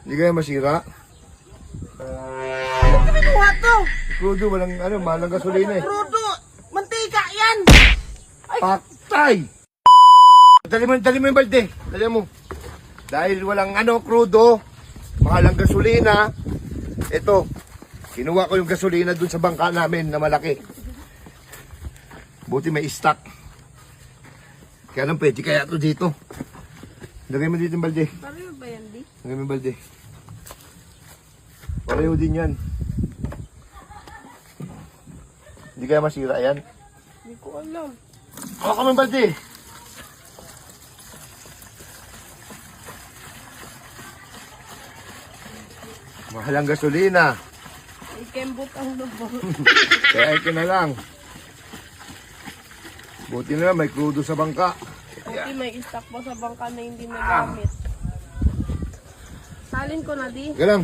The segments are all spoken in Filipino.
Hindi kaya masira. Ba't ka binuha to? Crudo, walang ano, malang gasolina eh. Crudo! Mantika yan! Paktay! Dali mo yung balde. Dali mo. Dahil walang ano, crudo, mahalang gasolina. Ito, kinuha ko yung gasolina dun sa bangka namin na malaki. Buti may stock. Kaya lang pwede kaya ito dito. Lagay mo dito yung balde. Pareho ba yan, di? Lagay mo yung balde. Pareho din yan. Hindi kaya masira yan. Hindi ko alam. Hawa ka mo yung balde. Mahalang gasolina. Ikembot ang lubong. Kaya ito na lang. Buti na lang may crudo sa bangka. Buti may stock pa sa bangka na hindi nagamit. Salin ko na, di? Teka lang.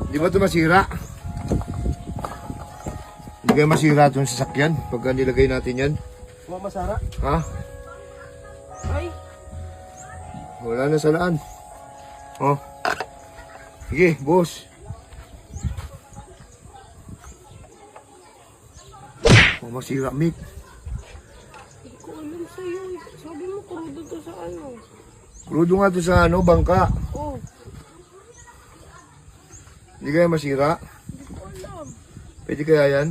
Di ba ito masira? Hindi kaya masira itong sasakyan pagka nilagay natin yan? Huwag masara. Ha? Ay, Wala na salaan. Oh. Sige, boss. Oh, masira, Mick. hindi ko alam sa'yo. Sabi mo, crudo to sa ano? Crudo nga ito sa ano, bangka. Oh, Hindi kaya masira? hindi ko alam. Pwede kaya yan?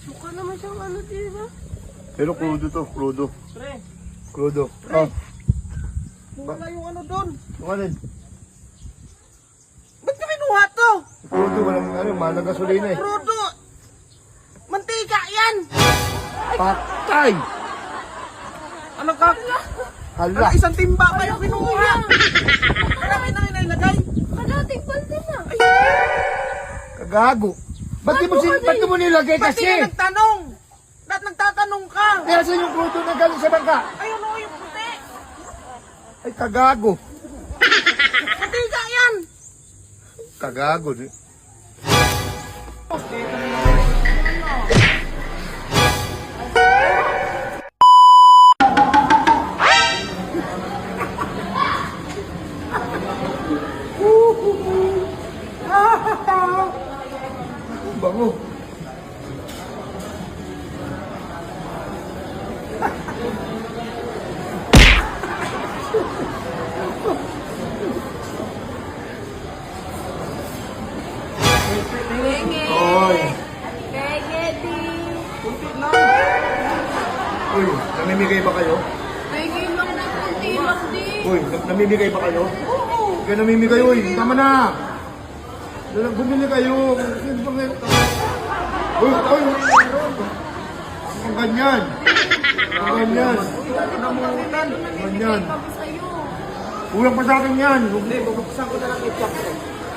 Mukha naman siyang ano, di ba? Pero crudo to, crudo. Pre, Crudo. Oh, wala yung ano doon. tumanin. Ba't ka binuha to? Crudo, walang ano, malang gasolina eh. Crudo! Mantika yan! Patay! Ano ka? Hala! Isang timba pa yung kinuha. Marami na inilagay. Kadating balde na. Kagago! Ba't di mo nilagay Pati kasi? na nagtanong. Lahat nagtatanong ka. Kaya saan yung crudo na galing sa bangka? Ayun o, yung puti. Ay, kagago! Mantika yan. Kagago. Bango. Oy. Kunti lang. Uy, namimigay ba kayo? Pwede lang na kunti lang din. Uy, namimigay ba kayo? Oo. Kaya namimigay, uy. Tama na. Bumili kayo. Uy, uy. Ang ganyan. Ang ganyan. Namutan. Ganyan. Sabi sa'yo. Kulang pa sa akin yan. Hindi, bubuksan ko na lang ketchup.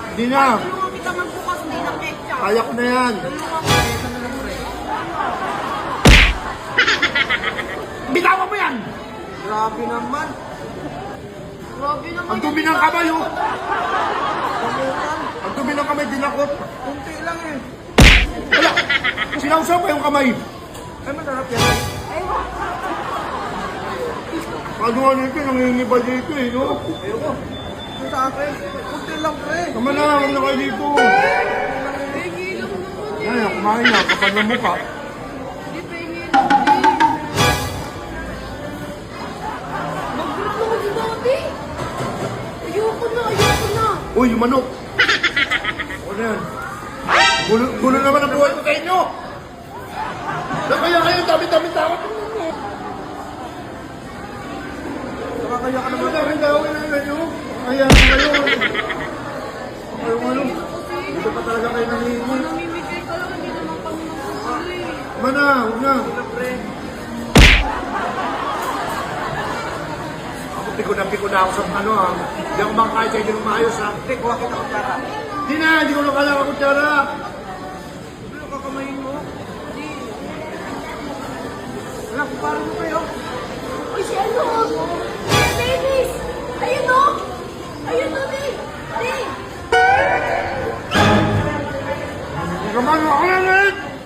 Hindi na. Tulungan kita magbukas, hindi na ketchup. Kaya ko na yan. Bitawan mo yan. Grabe naman. Grabe naman. Ang dumi ng kamay, oh. Namutan. Ang dumi ng kamay, dinakot. Kunti lang eh. Wala. Sinausaw pa yung kamay. Ay, masarap yan. Ano nga nito, nangingiba dito eh, no? Ayoko. Yung sa akin. Kunti lang, pre. Tama na, huwag na kayo dito. Pwede lang naman. Ay, kumain na, kapag ng mukha. Hindi pwede lang din. Mag-grab naman si Daddy. Ayoko na. Uy, yung manok. Ano yan? Gulo naman ang buhay ko sa inyo. Kaya kayo, dami-dami tao. Nakakaya ka naman. Dami tao na kayo. Kaya kayo. Kayo ano? Dito pa talaga kayo nangingi. Namimigay ka lang, hindi naman kami nakakali. Tama na, huwag na. Pre. Ako piko na ako sa ano ha. Hindi ako makakain sa inyo ng maayos ha. Pre, kuha kita ko tara. Hindi na, hindi ko na kailangan ng kutsara. Ano kakamayin mo? Wala, kumpara mo kayo. Uy, si ano? Si Dennis! Ayun o! Ayun o, Di! Di! Kamano, ako na Bakit?